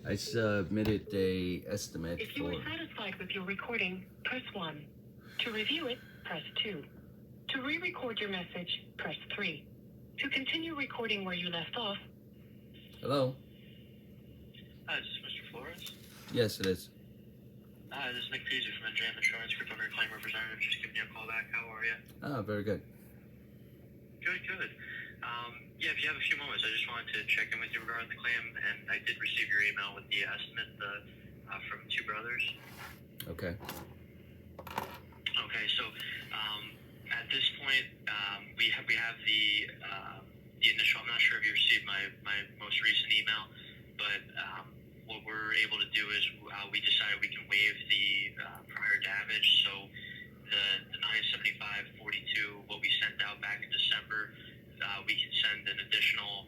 I submitted a estimate If you for. are satisfied with your recording, press 1. To review it, press 2. To re-record your message, press 3. To continue recording where you left off. Hello? Hi, is this Mr. Flores? Yes, it is. Hi, this is Nick Peasy from NJM Insurance Group. I'm your claim representative. Just giving you a call back. How are you? Very good. Good, good. Yeah, if you have a few moments, I just wanted to check in with you regarding the claim, and I did receive your email with the estimate from Two Brothers. Okay. Okay, so at this point, we have the initial. I'm not sure if you received my most recent email, but what we're able to do is we decided we can waive the prior damage. So the 975.42, what we sent out back in December, we can send an additional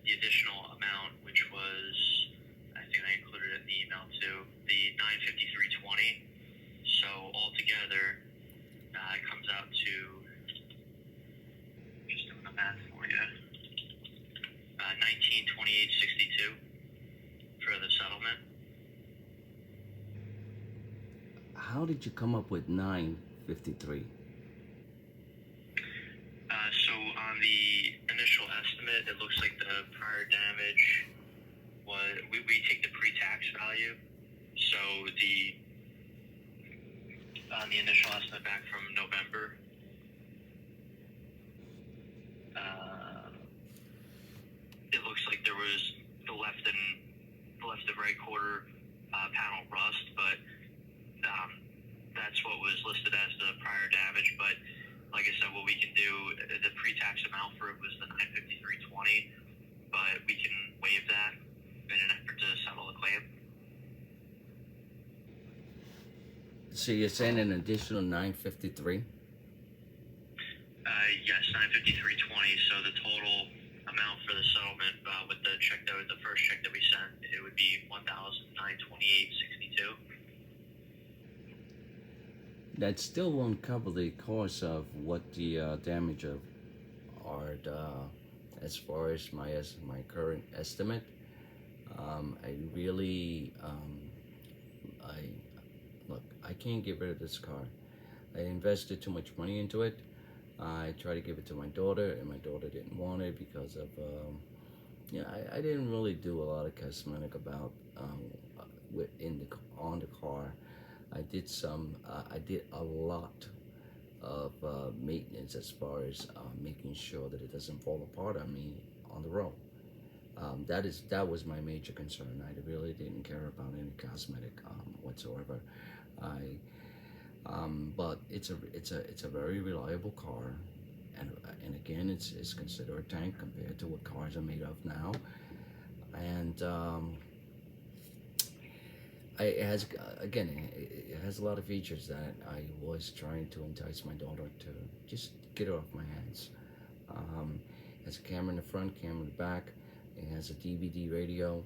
the additional amount, which was, I think I included it in the email too, the 953.20. So altogether, it comes out to, just doing the math for you, 1928.62 for the settlement. How did you come up with 953? So on the initial estimate, it looks like the prior damage was, we take the pre-tax value. So on the initial estimate back from November, it looks like there was the left and right quarter panel rust, but that's what was listed as the prior damage. But like I said, what we can do, the pre-tax amount for it was the 953.20, but we can waive that in an effort to settle the claim. So you're saying an additional 953? Yes, 953.20. So the total amount for the settlement with the check the first check that we sent, it would be 1,928.62. That still won't cover the cost of what the damage of are as far as my current estimate. I really I can't get rid of this car. I invested too much money into it. I tried to give it to my daughter, and my daughter didn't want it because of I didn't really do a lot of cosmetic about on the car. I did a lot of maintenance as far as making sure that it doesn't fall apart on me on the road. That was my major concern. I really didn't care about any cosmetic whatsoever. But it's a very reliable car, and again, it's considered a tank compared to what cars are made of now, and it has it has a lot of features that I was trying to entice my daughter to just get it off my hands. It has a camera in the front, camera in the back. It has a DVD radio,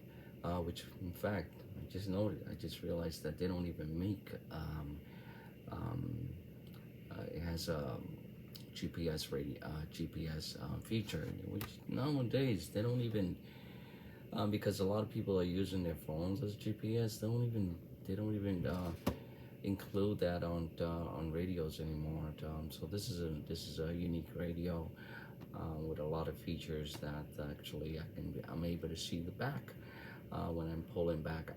which in fact I just noted. I just realized that they don't even make. It has a GPS GPS feature, which nowadays they don't even because a lot of people are using their phones as GPS. They don't even include that on radios anymore. So this is a unique radio with a lot of features that actually I'm able to see the back when I'm pulling back,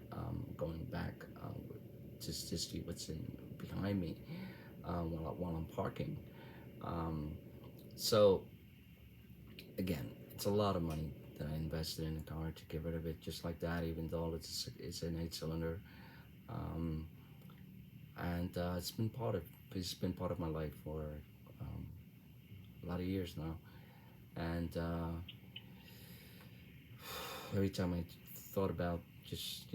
going back just to see what's in behind me while I'm parking. So again, it's a lot of money that I invested in the car to get rid of it just like that, even though it's an 8-cylinder, and it's been part of my life for a lot of years now, and every time I thought about just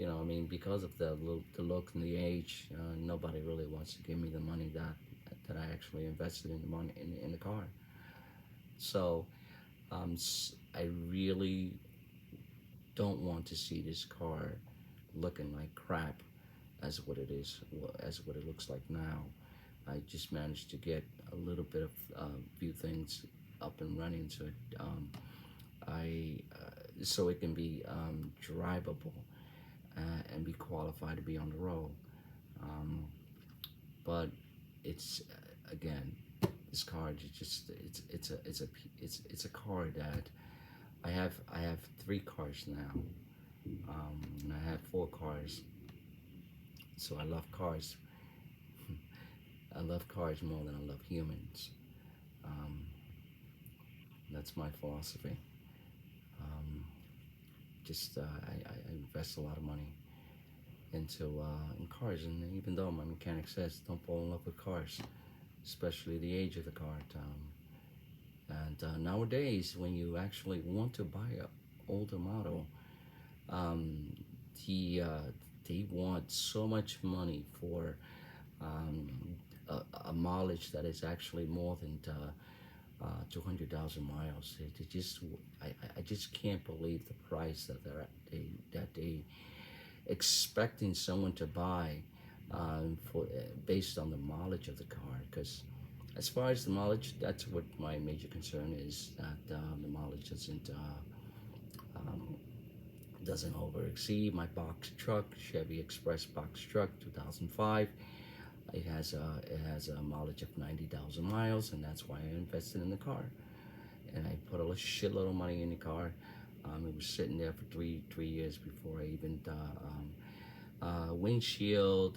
because of the look and the age, nobody really wants to give me the money that I actually invested in the money in the car. So I really don't want to see this car looking like crap as what it is, as what it looks like now. I just managed to get a little bit of few things up and running, so I so it can be drivable and be qualified to be on the road. Um, but it's again, this car is just it's a car that I have 3 cars now, and I have 4 cars. So I love cars. I love cars more than I love humans. Um, that's my philosophy. Um, just I invest a lot of money into in cars, and even though my mechanic says don't fall in love with cars, especially the age of the car. And nowadays, when you actually want to buy a older model, um, the they want so much money for um, a mileage that is actually more than 200,000 miles. They just I just can't believe the price that they expecting someone to buy for based on the mileage of the car. Because as far as the mileage, that's what my major concern is, that the mileage um, doesn't over exceed my box truck, Chevy Express box truck, 2005. It has a mileage of 90,000 miles, and that's why I invested in the car. And I put a shitload of money in the car. It was sitting there for three years before I even windshield.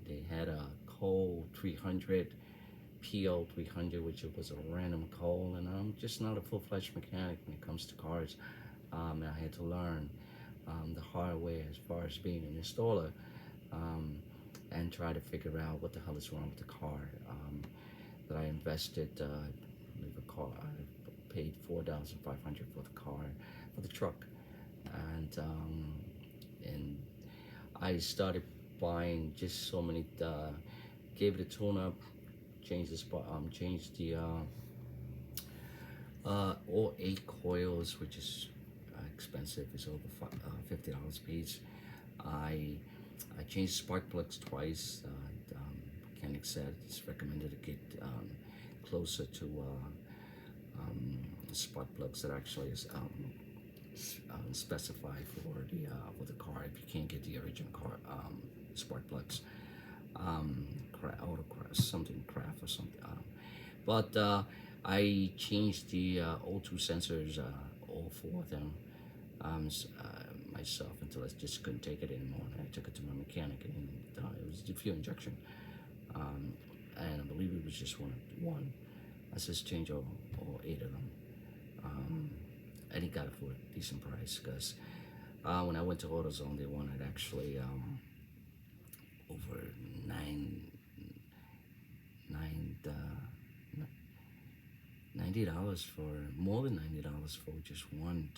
They had a Cole 300, PO 300, which was a random Cole, and I'm just not a full-fledged mechanic when it comes to cars. And I had to learn the hard way as far as being an installer, and try to figure out what the hell is wrong with the car. That I invested, I believe I paid $4,500 for the car, for the truck, and I started buying just so many. Gave it a tune-up, changed the all 8 coils, which is expensive. It's over $50 a piece. I changed spark plugs twice. Mechanic said it's recommended to get closer to spark plugs that actually is specified for the car. If you can't get the original car spark plugs, something craft or something. But I changed the O2 sensors, all 4 of them, myself, until I just couldn't take it anymore. And I took it to my mechanic, and it was a fuel injection, and I believe it was just one. I just changed all 8 of them, and he got it for a decent price, because when I went to AutoZone, they wanted actually over $90 for more than $90 for just one.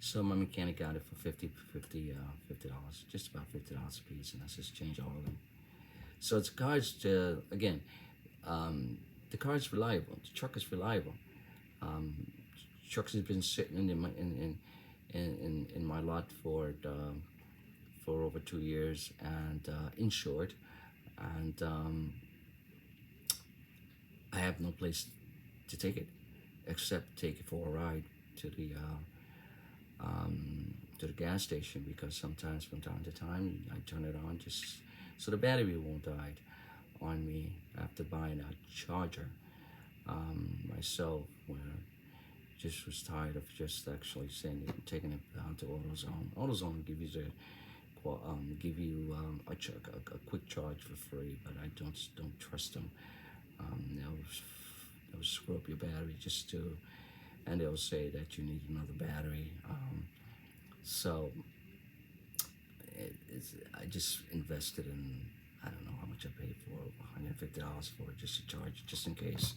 So my mechanic got it for $50, just about $50 a piece, and I just changed all of them. So it's cars. Again, the car is reliable. The truck is reliable. Trucks has been sitting in my lot for over 2 years, and insured, and I have no place to take it except take it for a ride to the gas station, because sometimes from time to time I turn it on just so the battery won't die on me after buying a charger myself, where just was tired of just actually taking it down to AutoZone. AutoZone will give you a quick charge for free, but I don't trust them. They'll screw up your battery and they'll say that you need another battery. So I just invested in, I don't know how much I paid for, $150 for it, just to charge, just in case.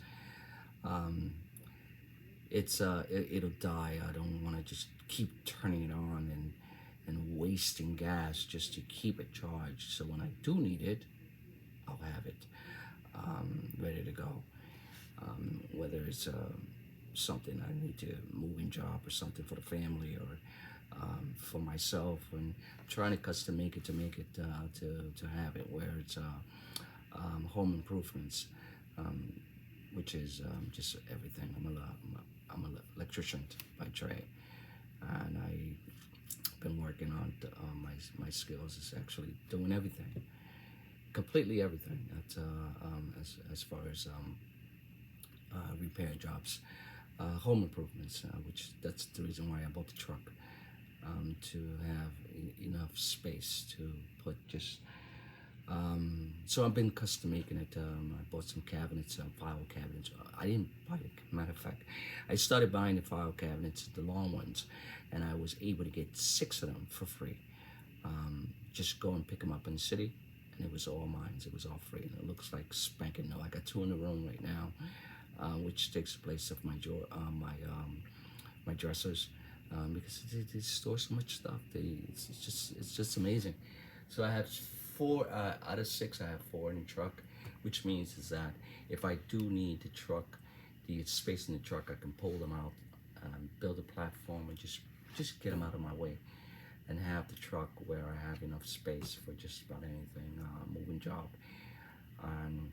It'll die. I don't want to just keep turning it on and wasting gas just to keep it charged. So when I do need it, I'll have it ready to go. Whether it's something I need to moving job or something for the family, or for myself, and trying to custom make it to have it where it's home improvements, which is just everything. I'm an electrician by trade, and I've been working on my skills. Is actually doing everything, completely everything. As far as repair jobs, home improvements, which that's the reason why I bought the truck, to have enough space to put just. So I've been custom making it. I bought some cabinets, file cabinets. I didn't buy it. Matter of fact, I started buying the file cabinets, the long ones, and I was able to get 6 of them for free. Just go and pick them up in the city, and it was all mine. It was all free, and it looks like spanking new. I got 2 in the room right now, which takes the place of my dressers, because they store so much stuff. It's just amazing. So I have 4 out of 6. I have 4 in the truck, which means is that if I do need the truck, the space in the truck, I can pull them out, build a platform, and just get them out of my way, and have the truck where I have enough space for just about anything, moving job, and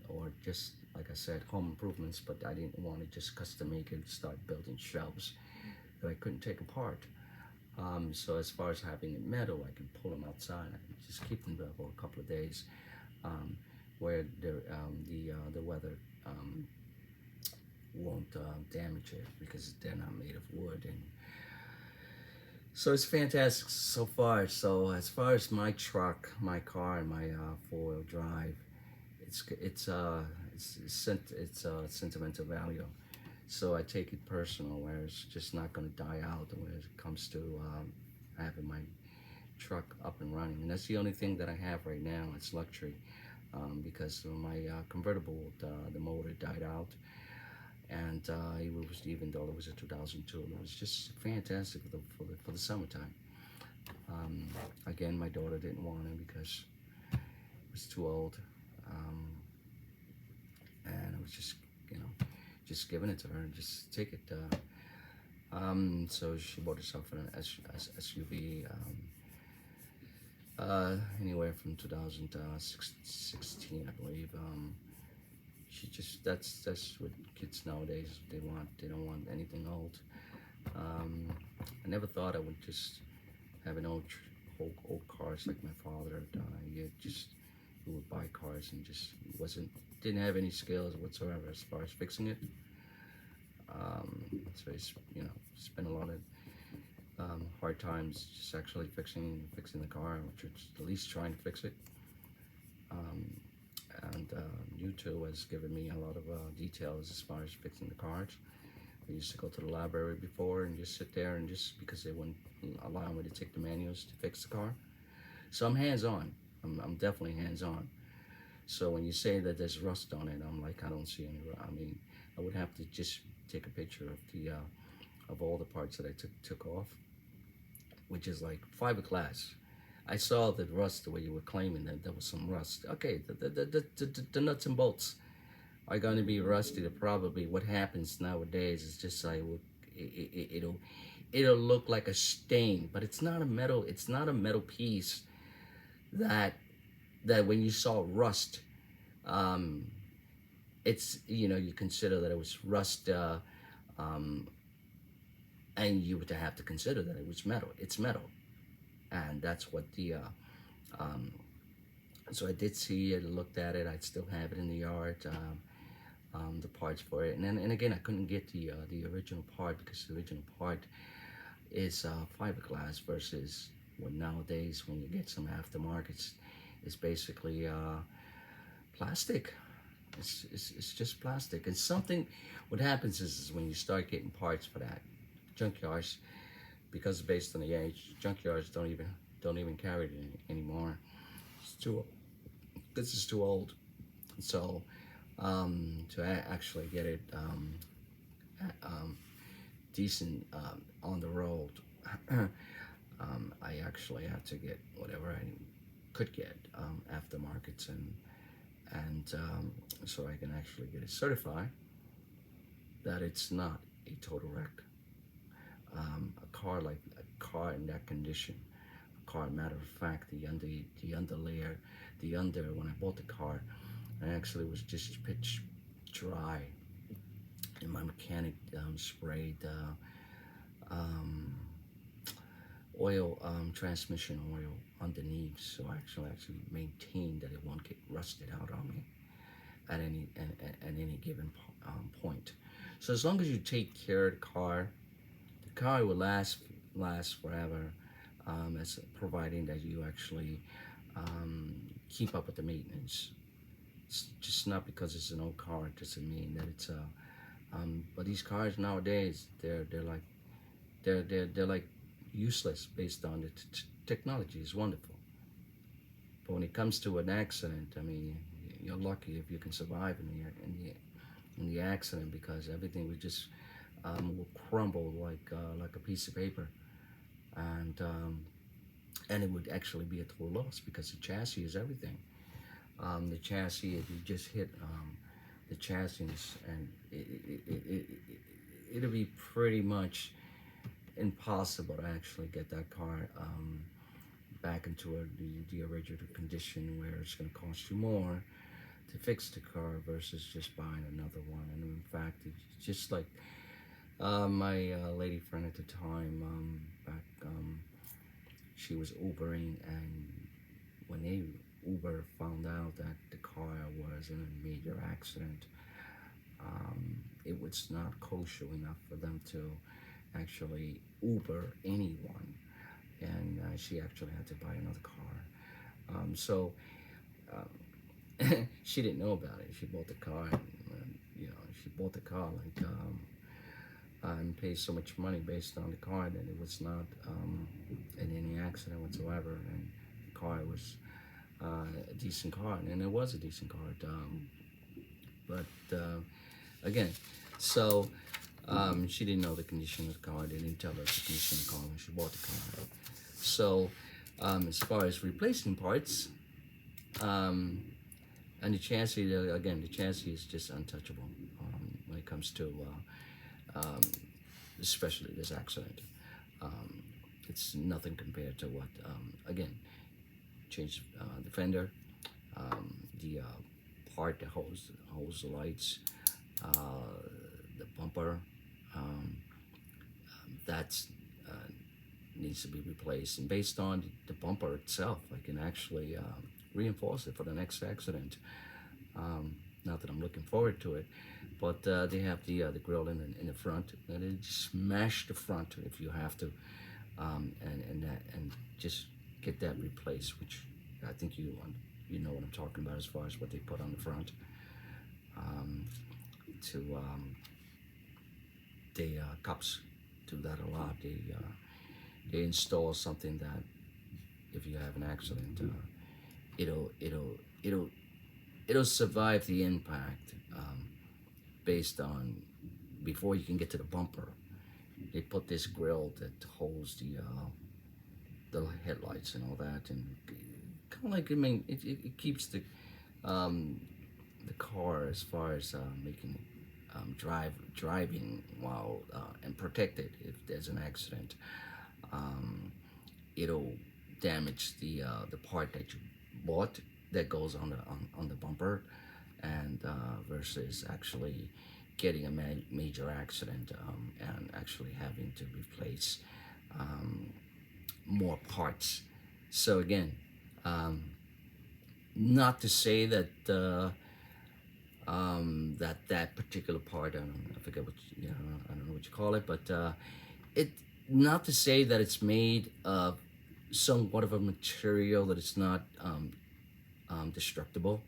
or just like I said, home improvements. But I didn't want to just custom make it, start building shelves that I couldn't take apart. So as far as having it metal, I can pull them outside. I can just keep them there for a couple of days, where the weather won't damage it, because they're not made of wood. And so it's fantastic so far. So as far as my truck, my car, and my 4-wheel drive, it's sentimental value. So I take it personal, where it's just not going to die out when it comes to having my truck up and running. And that's the only thing that I have right now. It's luxury, because my convertible, the motor died out, and it was, even though it was a 2002, it was just fantastic for the summertime. Again, my daughter didn't want it because it was too old, and I was just, just giving it to her and just take it. So she bought herself an SUV, anywhere from 2016, I believe. She just, that's what kids nowadays, they want. They don't want anything old. I never thought I would just have an old cars like my father. He would buy cars and just didn't have any skills whatsoever as far as fixing it. So he's, spent a lot of hard times just actually fixing the car, which is at least trying to fix it. And U2 has given me a lot of details as far as fixing the cars. I used to go to the library before and just sit there, and just because they wouldn't allow me to take the manuals to fix the car. So I'm hands-on. I'm definitely hands-on. So when you say that there's rust on it, I'm like, I don't see any. I mean, I would have to just take a picture of all the parts that I took off, which is like fiberglass. I saw the rust the way you were claiming that there was some rust. Okay, the nuts and bolts are going to be rusty. Probably what happens nowadays is just like it'll look like a stain, but it's not a metal. It's not a metal piece that when you saw rust, it's, you consider that it was rust, and you would have to consider that it was metal. It's metal, and that's what the. So I did see it, looked at it. I still have it in the yard, the parts for it, and again I couldn't get the original part, because the original part is fiberglass versus what nowadays when you get some aftermarkets, it's basically plastic. It's just plastic. And something, what happens is when you start getting parts for that, junkyards, because based on the age, junkyards don't even carry it anymore. This is too old. So to actually get it decent on the road, I actually had to get whatever I could get aftermarkets, and so I can actually get it certified that it's not a total wreck. A car in that condition, matter of fact, the underlayer, when I bought the car, I actually was just pitch dry, and my mechanic sprayed um, oil, transmission oil underneath, so actually maintain that it won't get rusted out on me at any given point. So as long as you take care of the car will last forever, as providing that you actually keep up with the maintenance. It's just not because it's an old car doesn't mean that it's but these cars nowadays they're like useless based on the technology is wonderful, but when it comes to an accident, I mean, you're lucky if you can survive in the accident, because everything would just will crumble like a piece of paper, and it would actually be a total loss because the chassis is everything. The chassis, if you just hit the chassis, and it'll be pretty much impossible to actually get that car back into the original condition, where it's going to cost you more to fix the car versus just buying another one. And in fact, it's just like my lady friend at the time, back, she was Ubering, and when Uber found out that the car was in a major accident, it was not kosher enough for them to actually Uber anyone, and she actually had to buy another car. She didn't know about it. She bought the car, and she bought the car like and paid so much money based on the car that it was not in any accident whatsoever, and the car was a decent car, and it was a decent car. But again, so she didn't know the condition of the car. They didn't tell her the condition of the car when she bought the car. So as far as replacing parts, and the chassis, again, the chassis is just untouchable when it comes to especially this accident. It's nothing compared to what, again, change the fender, the part that holds the lights, the bumper, that's needs to be replaced. And based on the bumper itself, I can actually reinforce it for the next accident. Not that I'm looking forward to it, but they have the grill in the front, and they just smash the front if you have to, and just get that replaced, which I think you know what I'm talking about as far as what they put on the front. They cops do that a lot. They install something that if you have an accident, it'll survive the impact, based on before you can get to the bumper. They put this grill that holds the headlights and all that, and kind of like, I mean, it keeps the car as far as making driving while and protected if there's an accident. It'll damage the part that you bought that goes on the bumper, and versus actually getting a major accident and actually having to replace more parts. So again, not to say that that particular part, I forget what I don't know what you call it, but it not to say that it's made of somewhat of a material that it's not destructible,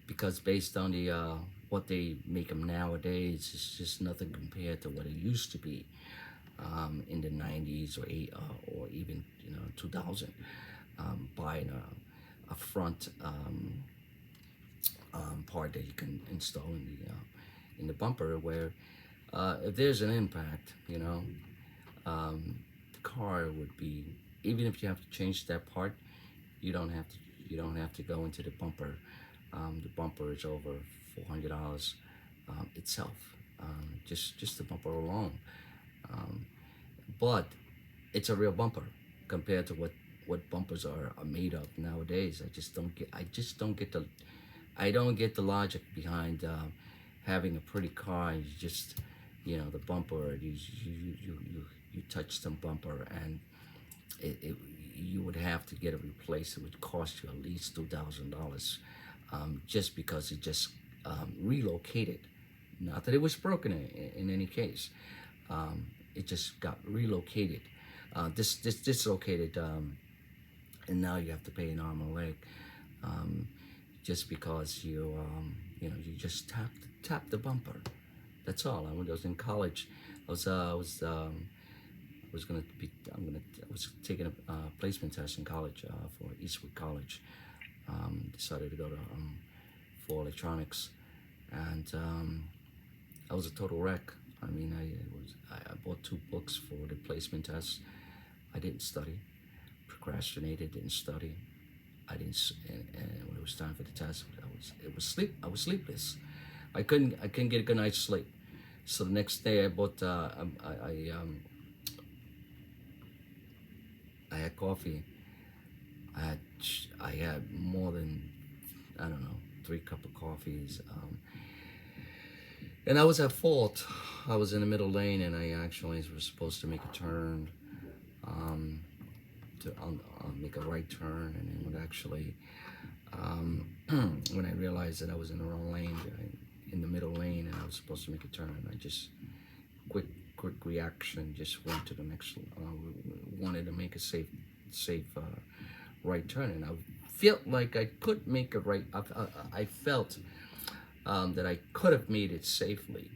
because based on the what they make them nowadays, it's just nothing compared to what it used to be in the 90s or even 2000. Buying a front part that you can install in the bumper, where if there's an impact, the car would be, even if you have to change that part, you don't have to go into the bumper. The bumper is over $400 itself, just the bumper alone. But it's a real bumper compared to what bumpers are made of nowadays. I don't get the logic behind having a pretty car and you just the bumper, you touch some bumper, and it you would have to get it replaced. It would cost you at least $2,000, just because it just relocated. Not that it was broken in any case. It just got relocated, dislocated, and now you have to pay an arm and a leg, just because you just tap the bumper. That's all. I was in college. I was taking a placement test in college, for Eastwood College. Decided to go to for electronics, and I was a total wreck. I mean, I bought 2 books for the placement test. I didn't study, procrastinated, didn't study. I didn't, and when it was time for the test, I was sleepless. I couldn't get a good night's sleep. So the next day I bought I had coffee. I had more than, I don't know, 3 cups of coffees. And I was at fault. I was in the middle lane, and I actually was supposed to make a turn, to make a right turn, and it would actually, when I realized that I was in the wrong lane, in the middle lane, and I was supposed to make a turn, I just quick reaction, just went to the next. Wanted to make a safe right turn, and I felt like I could make a right. I felt that I could have made it safely,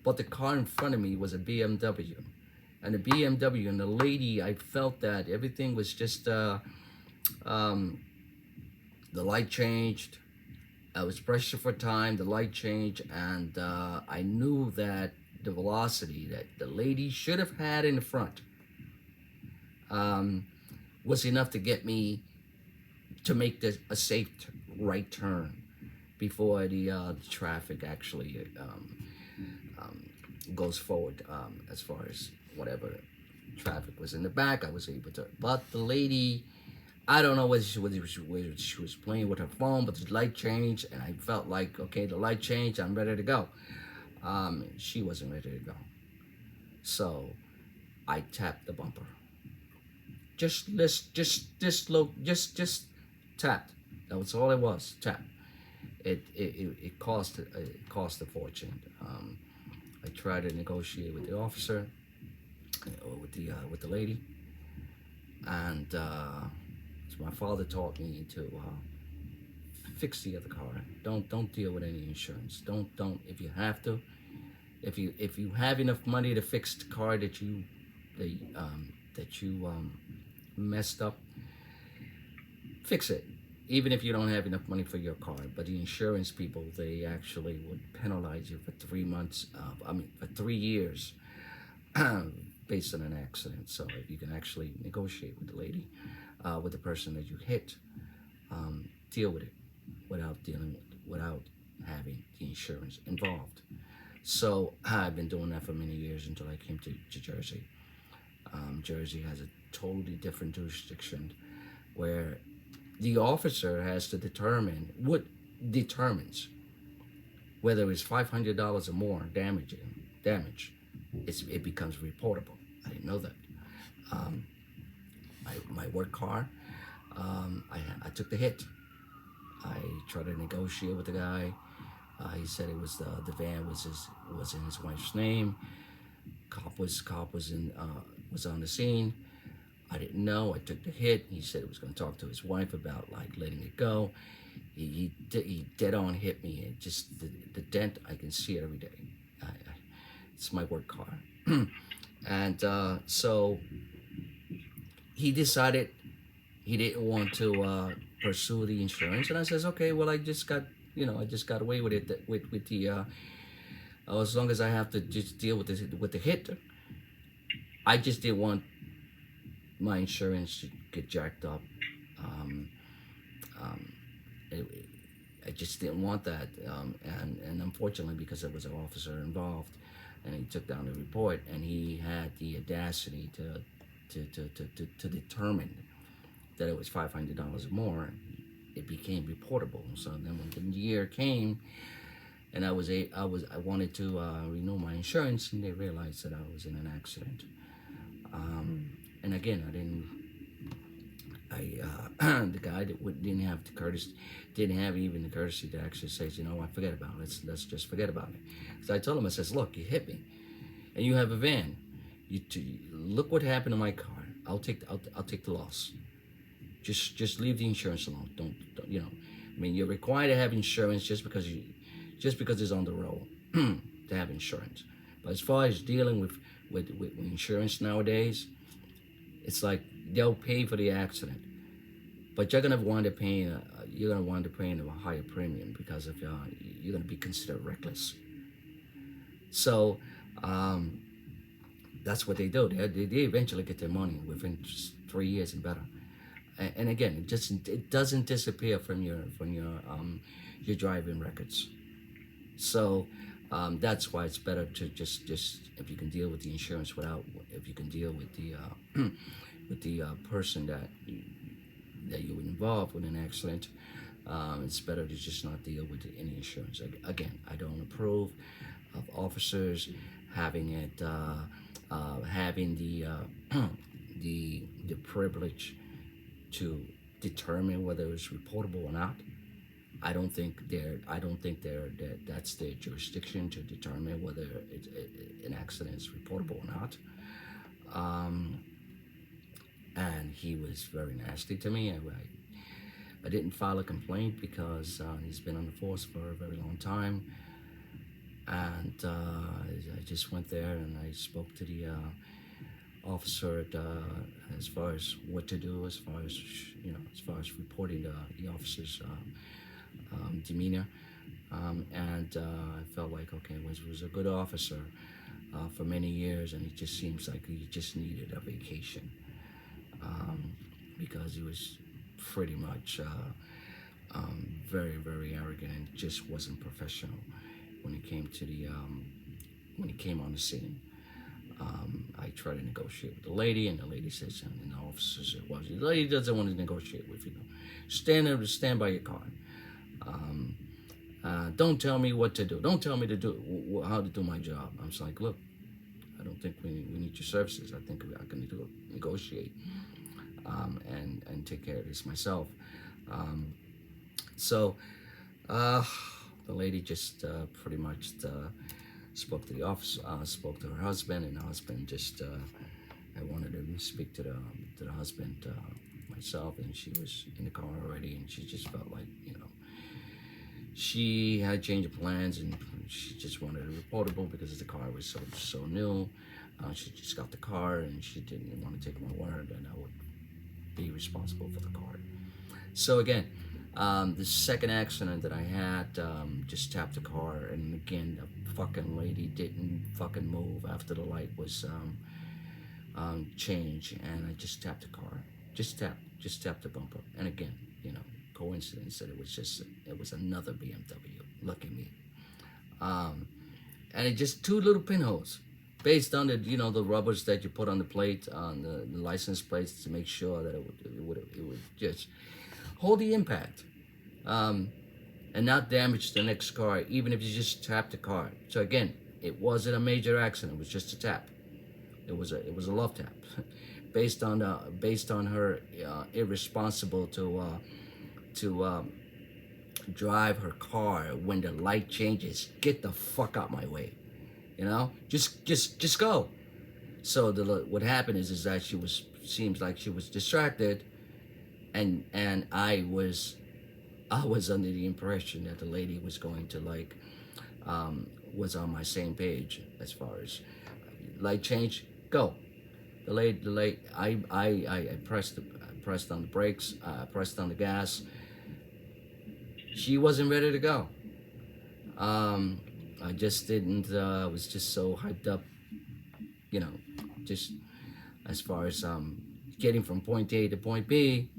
but the car in front of me was a BMW, and the BMW and the lady, I felt that everything was just the light changed. I was pressed for time. The light changed, and I knew that the velocity that the lady should have had in the front was enough to get me to make a safe right turn before the traffic actually goes forward, as far as whatever traffic was in the back. I was able to, but the lady, I don't know whether she was playing with her phone, but the light changed, and I felt like, okay, the light changed, I'm ready to go. She wasn't ready to go, so I tapped the bumper. Just tapped. That was all it was. Tap. It cost a fortune. I tried to negotiate with the officer, with the lady, and my father taught me to fix the other car. Don't deal with any insurance. Don't if you have to. If you have enough money to fix the car that you messed up, fix it. Even if you don't have enough money for your car, but the insurance people, they actually would penalize you for 3 months. For 3 years, based on an accident. So if you can actually negotiate with the lady, with the person that you hit, deal with it without having the insurance involved. So I've been doing that for many years until I came to Jersey. Jersey has a totally different jurisdiction where the officer has to determines whether it's $500 or more damage. It becomes reportable. I didn't know that. My work car, I took the hit. I tried to negotiate with the guy. He said it was the van was in his wife's name. Cop was on the scene. I didn't know. I took the hit. He said he was going to talk to his wife about letting it go. He dead on hit me, and just the dent, I can see it every day. It's my work car, and so he decided he didn't want to pursue the insurance, and I says, okay, well, I just got away with it with the as long as I have to just deal with the hit. I just didn't want my insurance to get jacked up. I just didn't want that, and unfortunately, because there was an officer involved, and he took down the report, and he had the audacity to determine that it was $500 more, it became reportable. So then when the year came, and I wanted to renew my insurance, and they realized that I was in an accident. And again, the guy that didn't have even the courtesy to actually say, you know what, forget about it. Let's just forget about it. So I told him, I says, look, you hit me, and you have a van. Look what happened to my car. I'll take the loss. Just leave the insurance alone. Don't you know? I mean, you're required to have insurance just because it's on the road to have insurance. But as far as dealing with insurance nowadays, it's like they'll pay for the accident, but you're gonna wind up paying a higher premium because of you're gonna be considered reckless. So that's what they do. They eventually get their money within just 3 years and better. And again, it doesn't disappear from your driving records. So that's why it's better to just if you can deal with the insurance if you can deal with the with the person that you were involved with an accident, it's better to just not deal with any insurance. Again, I don't approve of officers having the privilege to determine whether it's reportable or not. I don't think that's their jurisdiction to determine whether an accident is reportable or not. And he was very nasty to me. I didn't file a complaint because he's been on the force for a very long time. And I just went there and I spoke to the officer as far as what to do, as far as reporting the officer's demeanor. And I felt like, okay, he was a good officer for many years, and it just seems like he just needed a vacation because he was pretty much very, very arrogant and just wasn't professional when it came to when he came on the scene. I tried to negotiate with the lady, and the lady says, and the officer said, well, the lady doesn't want to negotiate with you. Stand by your car. Don't tell me what to do. Don't tell me how to do my job. I was like, look, I don't think we need your services. I think I can negotiate and take care of this myself. So the lady just pretty much spoke to the officer, spoke to her husband, and the husband just I wanted to speak to the husband myself, and she was in the car already, and she just felt like, she had a change of plans, and she just wanted it reportable because the car was so new. She just got the car, and she didn't want to take my word, and I would be responsible for the car. So again, the second accident that I had, just tapped the car, and again, the fucking lady didn't fucking move after the light was changed, and I just tapped the car, just tapped the bumper, and again, coincidence that it was another BMW. Lucky me. And it just two little pinholes, based on the rubbers that you put on the plate, on the license plates, to make sure that it would just hold the impact, and not damage the next car, even if you just tap the car. So again, it wasn't a major accident. It was just a tap. It was a love tap, based on her irresponsible to drive her car when the light changes. Get the fuck out my way, just go. So what happened is that seems like she was distracted, and I was under the impression that the lady was going to was on my same page as far as light change, go. The lady, I pressed on the brakes, pressed on the gas. She wasn't ready to go. I just didn't, I was just so hyped up, just as far as getting from point A to point B,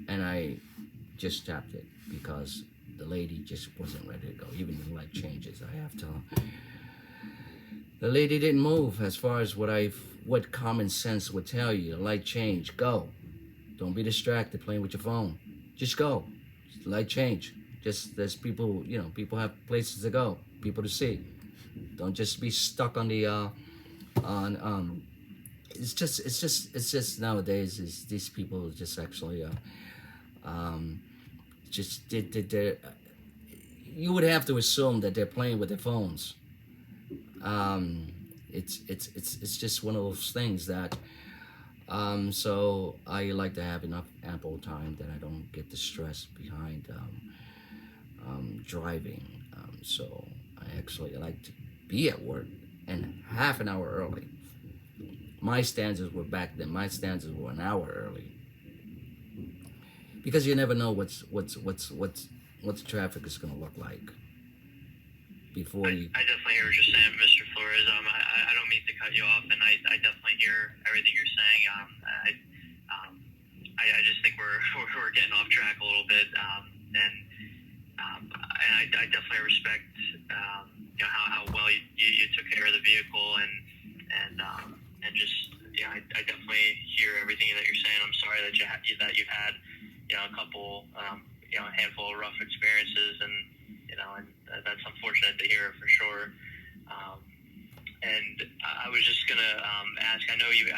and I just tapped it because the lady just wasn't ready to go. Even the light changes, I have to. The lady didn't move as far as what common sense would tell you. The light change, go. Don't be distracted playing with your phone. Just go. Light change, Just there's people, people have places to go, people to see. Don't just be stuck on the on it's just nowadays is these people just actually just they you would have to assume that they're playing with their phones. It's just one of those things that so I like to have enough ample time that I don't get the stress behind driving. So I actually like to be at work and half an hour early. My standards were back then. My standards were an hour early because you never know what the traffic is going to look like before you. I definitely hear what you're saying, Mr. Flores. I don't mean to cut you off, and I definitely hear everything you're saying. I just think we're getting off track a little bit, and I definitely respect how well you took care of the vehicle and just I definitely hear everything that you're saying. I'm sorry that you've had a couple a handful of rough experiences, and that's unfortunate to hear for sure. And I was just gonna ask. I know you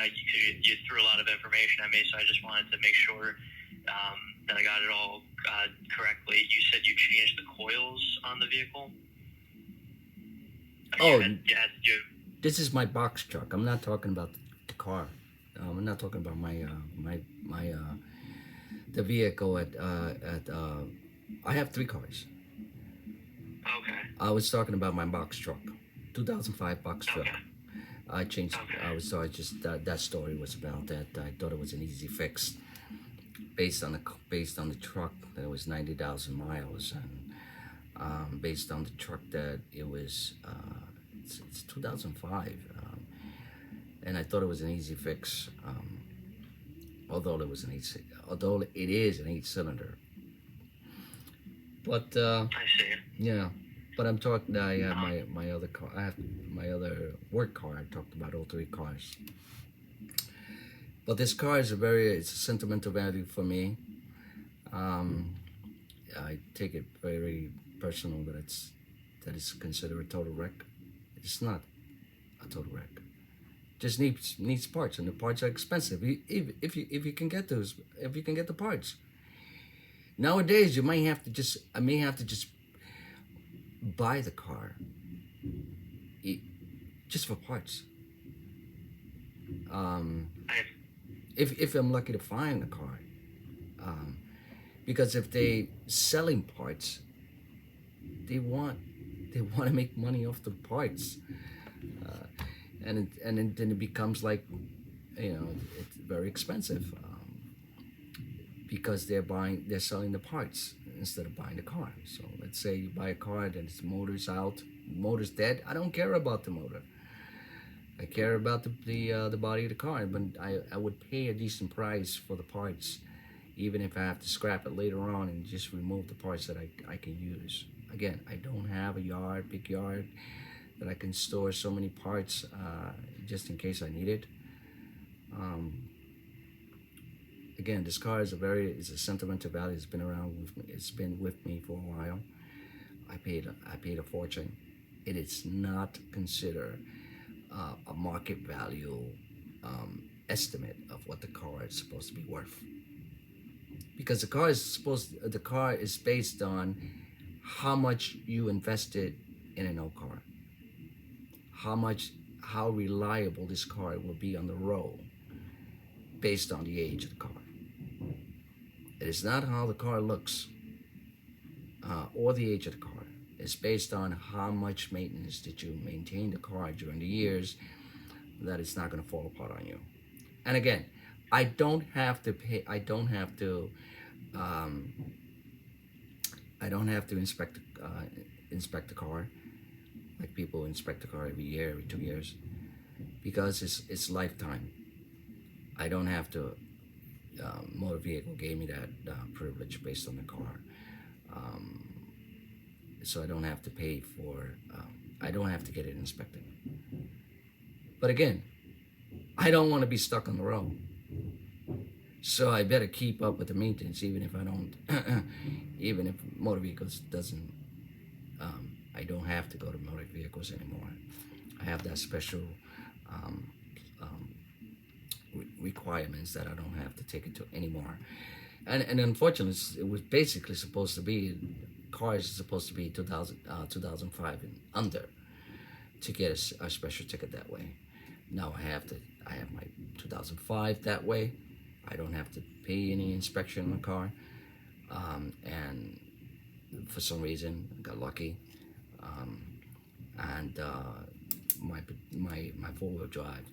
threw a lot of information at me, so I just wanted to make sure that I got it all correctly. You said you changed the coils on the vehicle. This is my box truck. I'm not talking about the car. I'm not talking about my the vehicle at I have 3 cars. Okay. I was talking about my box truck, 2005 box truck. Okay. I changed. Okay. That story was about that. I thought it was an easy fix, based on the truck that it was 90,000 miles, and based on the truck that it was. It's 2005, and I thought it was an easy fix. Although it is an 8-cylinder. But I see. yeah. But I'm talking. I have my other car. I have my other work car. I talked about all 3 cars. But this car is it's a sentimental value for me. I take it very personal that it's considered a total wreck. It's not a total wreck. Just needs parts, and the parts are expensive. If you can get those, if you can get the parts. Nowadays, I may have to just buy the car just for parts. If I'm lucky to find the car, because if they selling parts, they want to make money off the parts, and then it becomes like, it's very expensive, because they're selling the parts instead of buying the car. So let's say you buy a car and its motor's out, motor's dead. I don't care about the motor. I care about the body of the car, but I would pay a decent price for the parts, even if I have to scrap it later on and just remove the parts that I can use. Again, I don't have a big yard that I can store so many parts just in case I need it. Again, this car is a sentimental value. It's been around with me. It's been with me for a while. I paid a fortune. It is not considered a market value estimate of what the car is supposed to be worth, because the car is based on how much you invested in an old car, how reliable this car will be on the road based on the age of the car. It is not how the car looks or the age of the car. It's based on how much maintenance did you maintain the car during the years that it's not going to fall apart on you. And again, I don't have to inspect the car like people inspect the car every year, every 2 years, because it's lifetime. I don't have to. Motor vehicle gave me that privilege based on the car, so I don't have to pay for. I don't have to get it inspected. But again, I don't want to be stuck on the road. So I better keep up with the maintenance, even if I don't, even if motor vehicles doesn't, I don't have to go to motor vehicles anymore. I have that special um, um, requirements that I don't have to take it to anymore. And unfortunately, it was basically supposed to be, cars are supposed to be 2005 and under to get a special ticket that way. Now I have my 2005 that way. I don't have to pay any inspection on the car. And for some reason, I got lucky. And my four-wheel drive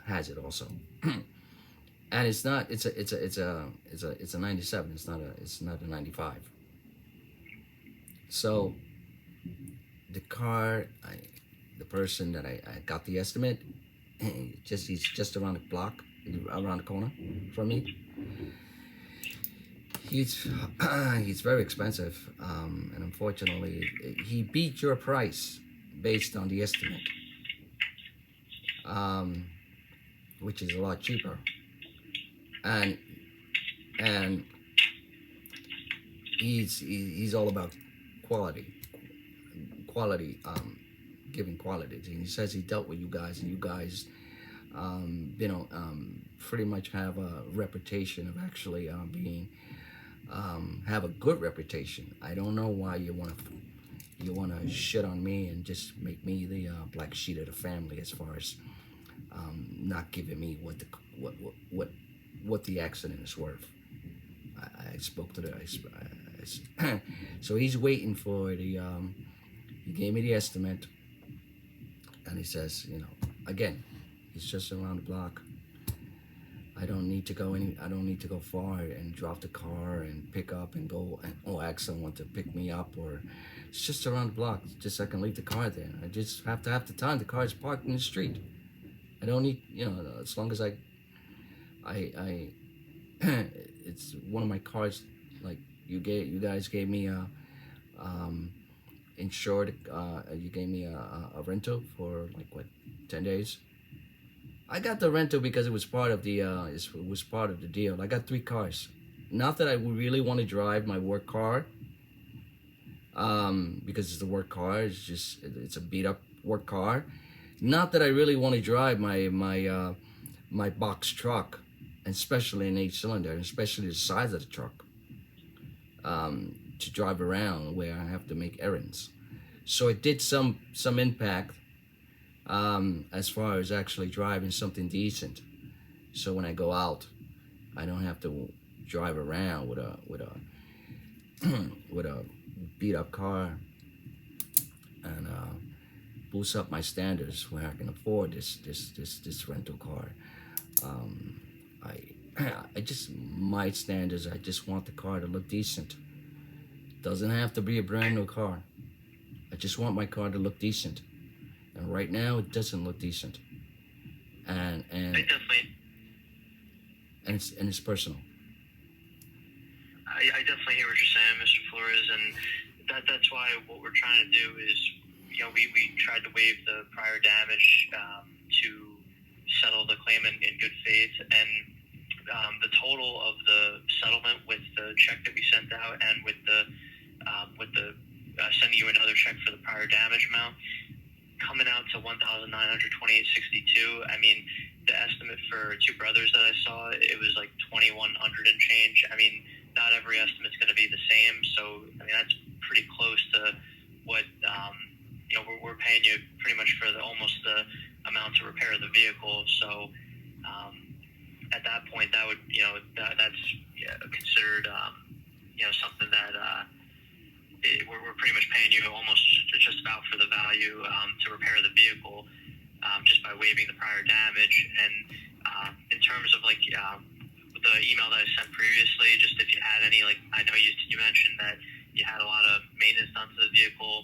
has it also. And it's not. It's a 97. It's not a 95. So the car, the person that I got the estimate, he's just around the block, around the corner from me. He's very expensive, and unfortunately, he beat your price based on the estimate, which is a lot cheaper. And he's all about quality, giving quality. And he says he dealt with you guys, and you guys, pretty much have a reputation of actually being, have a good reputation. I don't know why you want to shit on me and just make me the black sheep of the family as far as not giving me what the accident is worth. I spoke to the so he's waiting for the he gave me the estimate, and he says, again, it's just around the block. I don't need to go far and drop the car and pick up and go or ask someone to pick me up, or it's just around the block. Just I can leave the car there. I just have to have the time. The car is parked in the street. I don't need, as long as I it's one of my cars, like you guys gave me insured, you gave me a rental for like what, 10 days. I got the rental because it was part of the it was part of the deal. I got 3 cars. Not that I would really want to drive my work car, because it's the work car. It's a beat up work car. Not that I really want to drive my box truck, especially an 8-cylinder, especially the size of the truck, to drive around where I have to make errands. So it did some impact as far as actually driving something decent. So when I go out, I don't have to drive around with a with a beat up car and boost up my standards where I can afford this rental car. I just, my standards, I just want the car to look decent. Doesn't have to be a brand new car. I just want my car to look decent. And right now it doesn't look decent. And it's personal. I definitely hear what you're saying, Mr. Flores, and that's why what we're trying to do is, we tried to waive the prior damage to settle the claim in good faith, and the total of the settlement with the check that we sent out and with the sending you another check for the prior damage amount, coming out to $1,928.62. I mean, the estimate for Two Brothers that I saw, it was like $2,100 and change. I mean, not every estimate's going to be the same, so I mean that's pretty close to what we're paying you pretty much for almost the amount to repair the vehicle. So at that point, that would that's considered something that we're pretty much paying you almost just about for the value to repair the vehicle, just by waiving the prior damage. And in terms of the email that I sent previously, just if you had any, I know you mentioned that you had a lot of maintenance done to the vehicle,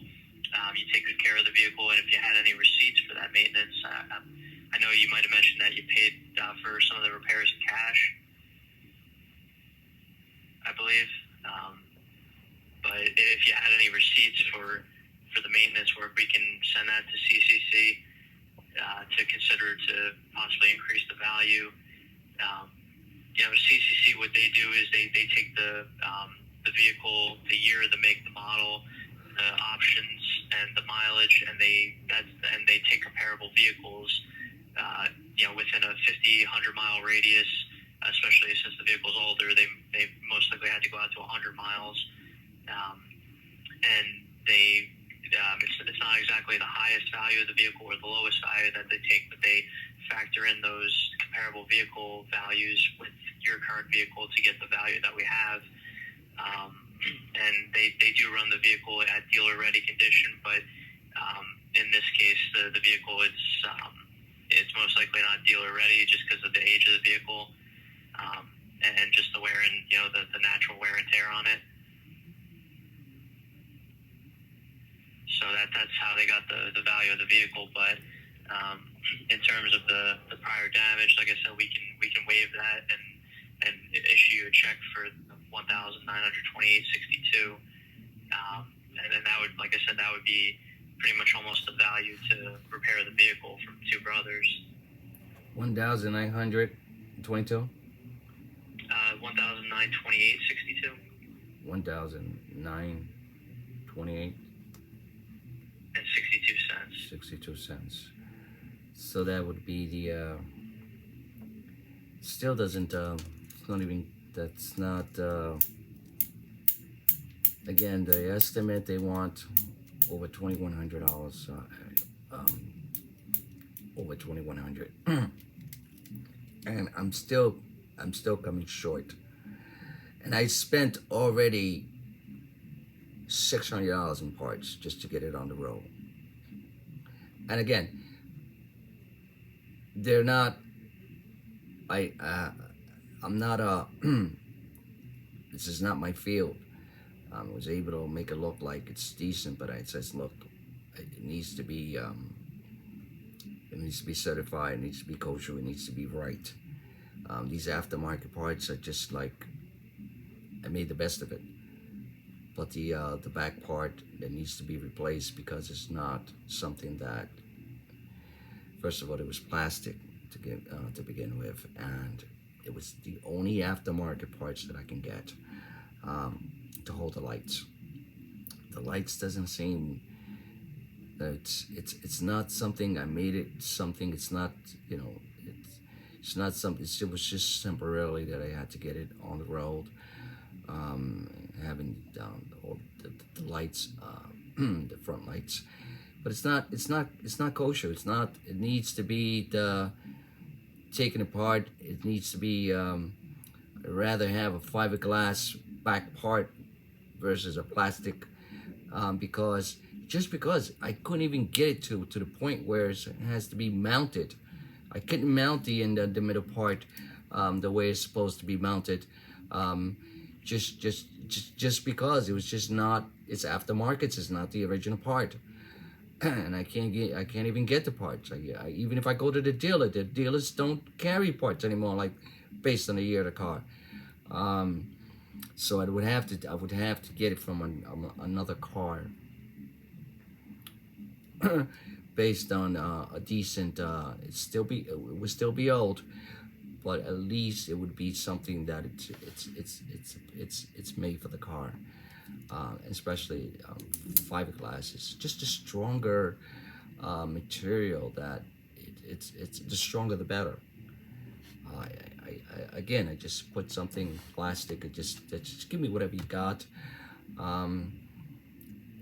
you take good care of the vehicle, and if you had any receipts for that maintenance, I know you might have mentioned that you paid for some of the repairs in cash, I believe. But if you had any receipts for the maintenance work, we can send that to CCC to consider to possibly increase the value. CCC what they do is they take the vehicle, the year, the make, the model, the options, and the mileage, and they take comparable vehicles, within a 50, 100-mile radius. Especially since the vehicle's older, they most likely had to go out to 100 miles, and it's not exactly the highest value of the vehicle or the lowest value that they take, but they factor in those comparable vehicle values with your current vehicle to get the value that we have. And they do run the vehicle at dealer-ready condition, but in this case, the vehicle, it's most likely not dealer-ready just because of the age of the vehicle, and just the wear and, the natural wear and tear on it. So that's how they got the value of the vehicle. But in terms of the prior damage, like I said, we can waive that and issue a check for $1,928.62, and then that would, like I said, that would be pretty much almost the value to repair the vehicle from Two Brothers. 1,922. 1,928.62. 1,928. And 62 cents. 62 cents. So that would be the. Still doesn't. It's not even. That's not. Again, the estimate they want over $2,100. Over $2,100. And I'm still coming short. And I spent already $600 in parts just to get it on the road. And again, they're not. I'm not a. This is not my field. I was able to make it look like it's decent, but it says, look, it needs to be. It needs to be certified. It needs to be kosher. It needs to be right. These aftermarket parts are just like, I made the best of it. But the back part that needs to be replaced because it's not something that, first of all, it was plastic to begin with, and it was the only aftermarket parts that I can get to hold the lights. The lights doesn't seem. It's not something I made it something. It's not, it's not something. It was just temporarily that I had to get it on the road. Having all the lights, the front lights, but it's not kosher. It's not. It needs to be taken apart. It needs to be. I'd rather have a fiberglass back part versus a plastic, because I couldn't even get it to the point where it has to be mounted. I couldn't mount the middle part the way it's supposed to be mounted. Just because it was just not. It's aftermarket. It's not the original part, and I can't even get the parts. Even if I go to the dealers don't carry parts anymore, like based on the year of the car. So I would have to get it from another car based on a decent. It would still be old, but at least it would be something that it's made for the car, especially fiberglass. It's just a stronger material that it's the stronger the better. I just put something plastic. Just give me whatever you got,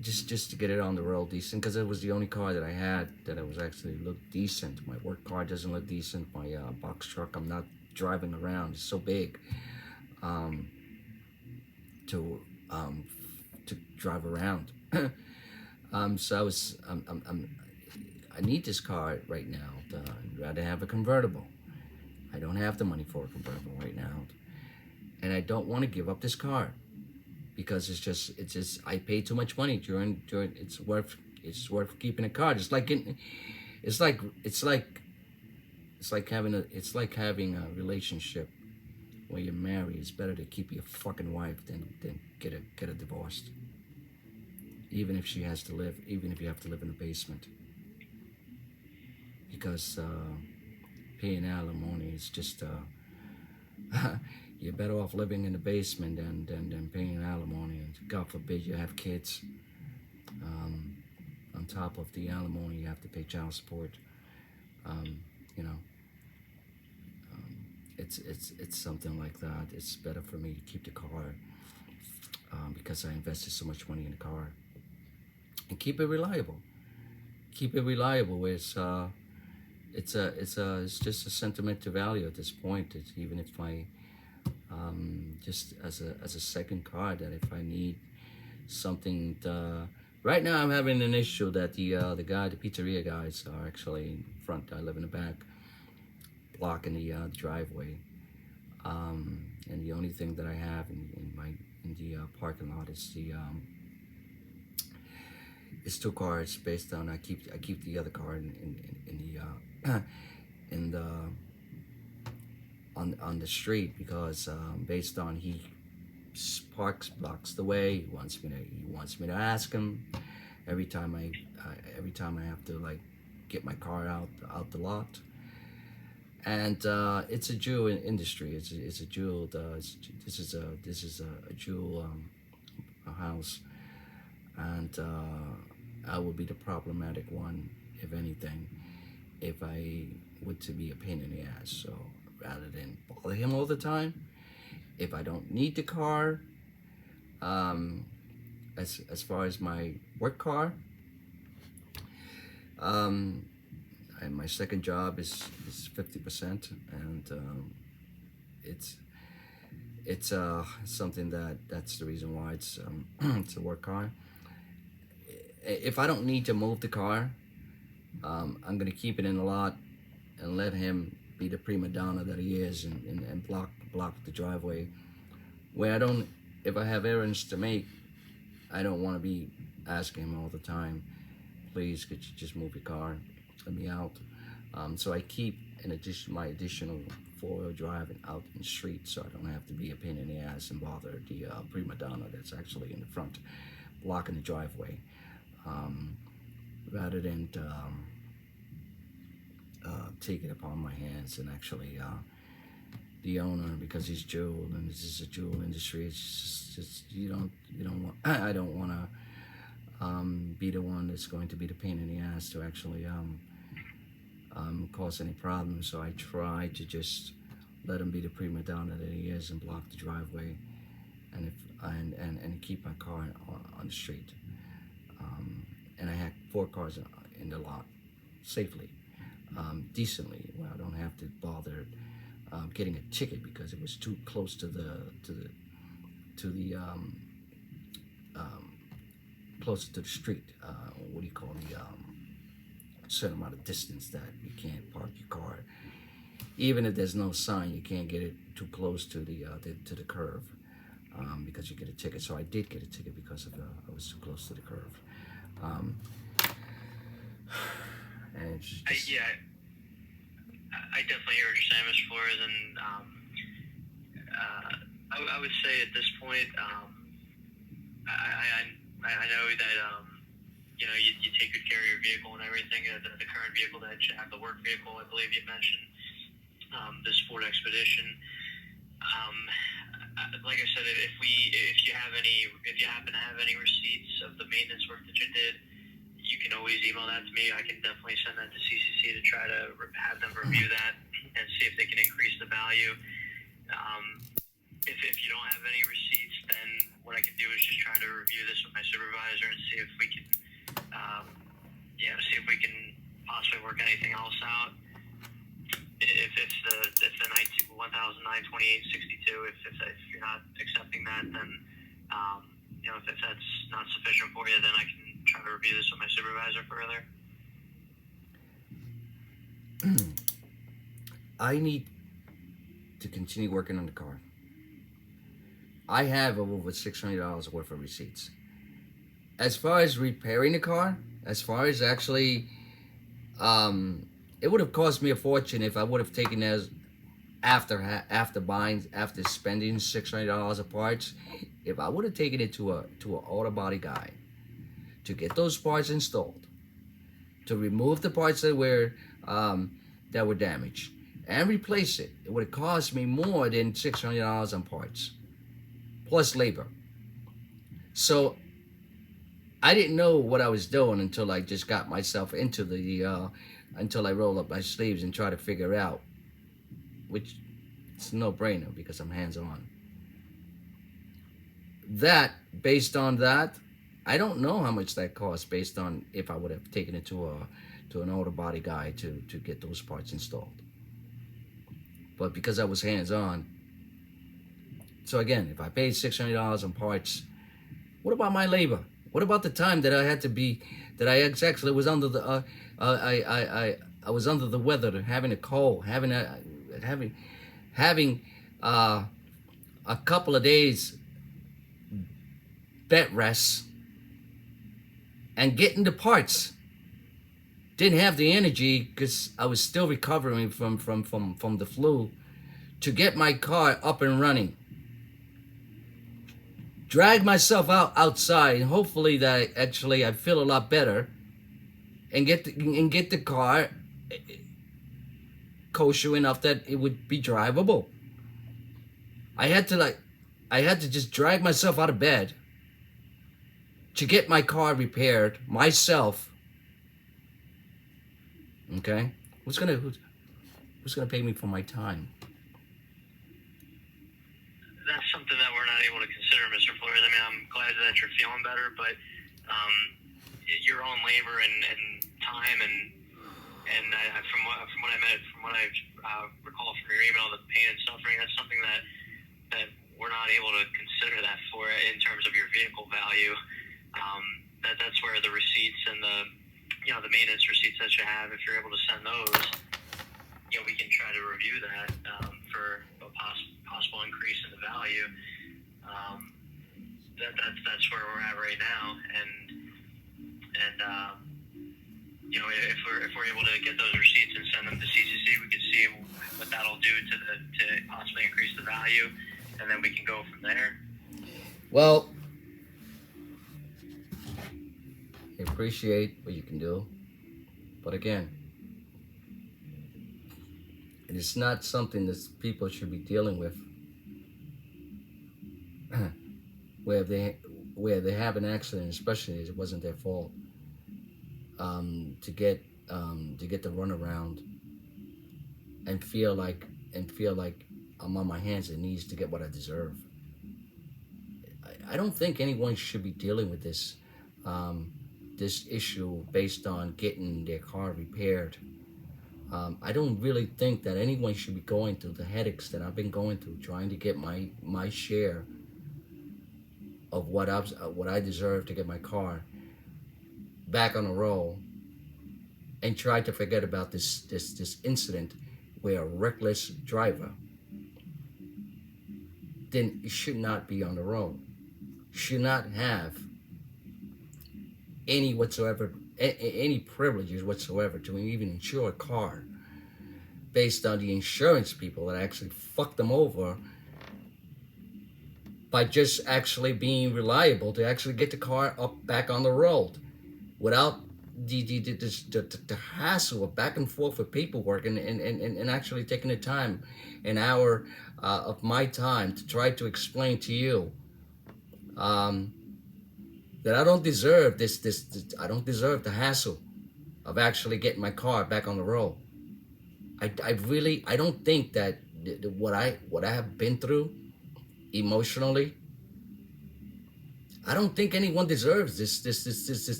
just to get it on the road decent, because it was the only car that I had that it was actually looked decent. My work car doesn't look decent. My box truck, I'm not driving around. It's so big to drive around. So I need this car right now. I'd rather have a convertible. I don't have the money for a convertible right now, and I don't want to give up this car because it's just I pay too much money during it's worth keeping a car. It's like having a relationship where you're married. It's better to keep your fucking wife than get a divorce. Even if you have to live in a basement, because paying alimony is just you're better off living in the basement than paying alimony. And God forbid you have kids. On top of the alimony, you have to pay child support. You know, it's something like that. It's better for me to keep the car because I invested so much money in the car, and keep it reliable. Keep it reliable. It's just a sentimental value at this point. It's, even if my just as a second car, that if I need something right now I'm having an issue that the pizzeria guys are actually in front. I live in the back, blocking the driveway, and the only thing that I have in the parking lot is it's two cars. Based on I keep the other car on the street, because based on he blocks the way. He wants me to ask him every time I have to like get my car out the lot. And it's a jewel industry. It's a jewel. This is a jewel a house, and I will be the problematic one, if anything, if I were to be a pain in the ass. So rather than bother him all the time, if I don't need the car, as far as my work car, and my second job is 50%, and it's something that's the reason why it's it's a work car. If I don't need to move the car, I'm gonna keep it in the lot and let him be the prima donna that he is, and block the driveway. Where I don't, if I have errands to make, I don't want to be asking him all the time, please could you just move your car, let me out. So I keep my additional four-wheel drive out in the street, so I don't have to be a pain in the ass and bother the prima donna that's actually in the front, blocking the driveway, rather than take it upon my hands and actually the owner, because he's jewel and this is a jewel industry. It's just you don't want I don't want to be the one that's going to be the pain in the ass to actually cause any problems. So I try to just let him be the prima donna that he is and block the driveway, and keep my car on the street. And I had 4 cars in the lot safely, decently, where I don't have to bother getting a ticket because it was too close to the closer to the street. What do you call the certain amount of distance that you can't park your car. Even if there's no sign, you can't get it too close to the curve, because you get a ticket. So I did get a ticket because of I was too close to the curve. And it's just, I definitely hear what you're saying, Mr. Flores, and I would say at this point, I know that you take good care of your vehicle and everything. The current vehicle that you have, the work vehicle, I believe you mentioned, this Ford Expedition. Like I said, if you happen to have any receipts of the maintenance work that you did, you can always email that to me. I can definitely send that to CCC to try to have them review that and see if they can increase the value. If you don't have any receipts, then what I can do is just try to review this with my supervisor and see if we can, possibly work anything else out. If the 1,928.62, if you're not accepting that, then if that's not sufficient for you, then I can try to review this with my supervisor further. I need to continue working on the car. I have over $600 worth of receipts. As far as repairing the car, as far as actually, it would have cost me a fortune if I would have taken those after spending $600 of parts. If I would have taken it to an auto body guy to get those parts installed, to remove the parts that were damaged, and replace it, it would have cost me more than $600 on parts, plus labor. So I didn't know what I was doing until I just got myself into the, until I rolled up my sleeves and tried to figure out, which it's a no-brainer because I'm hands-on. That, based on that, I don't know how much that costs based on if I would have taken it to an auto body guy to get those parts installed. But because I was hands-on, so again, if I paid $600 on parts, what about my labor? What about the time that I had to be, that I actually was under the, I was under the weather, having a cold, having a couple of days bed rest, and getting the parts. Didn't have the energy because I was still recovering from the flu to get my car up and running. Drag myself outside, and hopefully that I feel a lot better, and get the car kosher enough that it would be drivable. I had to just drag myself out of bed to get my car repaired myself. Okay, who's gonna pay me for my time? That's something that we're not able to consider, Mr. Flores. I mean, I'm glad that you're feeling better, but your own labor and time and from what I recall from your email, the pain and suffering, that's something that we're not able to consider that for in terms of your vehicle value. That's where the receipts and the maintenance receipts that you have, if you're able to send those, we can try to review that for a possible increase in the value. That's where we're at right now, and if we're able to get those receipts and send them to CCC, we can see what that'll do to possibly increase the value, and then we can go from there. Well, I appreciate what you can do, but again, it is not something that people should be dealing with where they have an accident, especially if it wasn't their fault, to get the runaround and feel like I'm on my hands and knees to get what I deserve. I don't think anyone should be dealing with this issue based on getting their car repaired. I don't really think that anyone should be going through the headaches that I've been going through trying to get my share of what I deserve to get my car back on the roll, and try to forget about this incident where a reckless driver then should not be on the road, should not have any privileges whatsoever to even insure a car based on the insurance people that actually fucked them over by just actually being reliable to actually get the car back on the road without the hassle of back and forth with paperwork and actually taking the time, an hour of my time to try to explain to you that I don't deserve this I don't deserve the hassle of actually getting my car back on the road. I don't think that what I have been through emotionally, I don't think anyone deserves this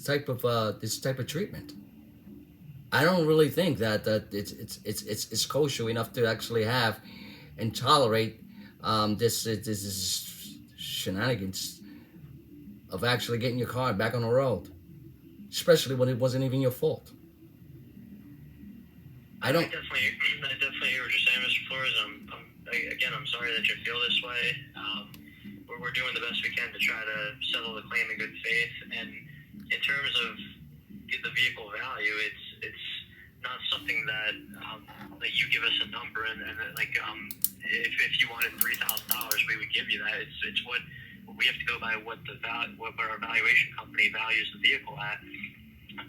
type of treatment. I don't really think that it's kosher enough to actually have and tolerate this shenanigans of actually getting your car back on the road, especially when it wasn't even your fault. I definitely hear what you're saying, Mr. Flores. I'm sorry that you feel this way. We're doing the best we can to try to settle the claim in good faith. And in terms of the vehicle value, it's not something that you give us a number and if you wanted $3,000, we would give you that. It's what we have to go by what our valuation company values the vehicle at,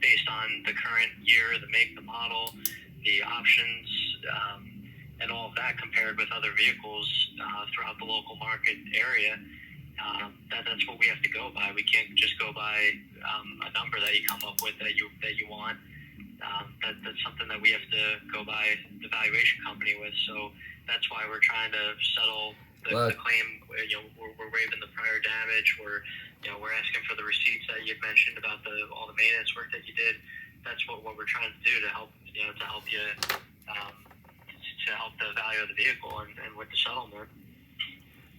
based on the current year, the make, the model, the options, and all of that compared with other vehicles throughout the local market area. That's what we have to go by. We can't just go by a number that you come up with that you want. That's something that we have to go by the valuation company with. So that's why we're trying to settle the claim. We're waiving the prior damage. We're asking for the receipts that you mentioned about all the maintenance work that you did. That's what we're trying to do to help you to help the value of the vehicle and with the settlement.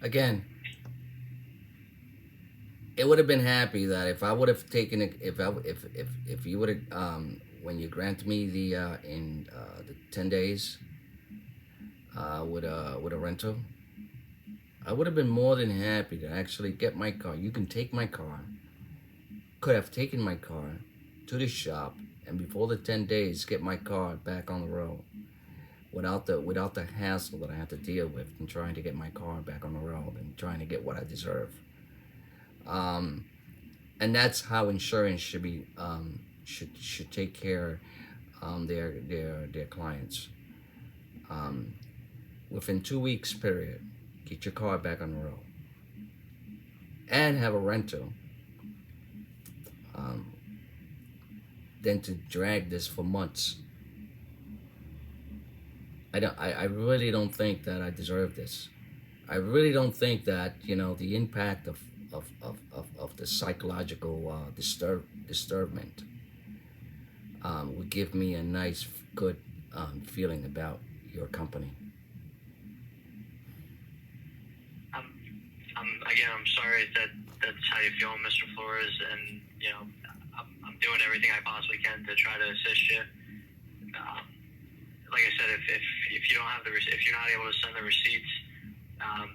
Again, it would have been happy that if I would have taken it, if you would have when you grant me the 10 days with a rental, I would have been more than happy to actually get my car. You can take my car. Could have taken my car to the shop, and before the 10 days, get my car back on the road without the hassle that I have to deal with in trying to get my car back on the road and trying to get what I deserve. And that's how insurance should be should take care their clients. Within 2 weeks period, get your car back on the road and have a rental. Than to drag this for months. I really don't think that I deserve this. I really don't think that the impact of the psychological disturbment would give me a nice, good feeling about your company. I'm sorry that's how you feel, Mr. Flores, and I'm doing everything I possibly can to try to assist you. Like I said, if you don't have if you're not able to send the receipts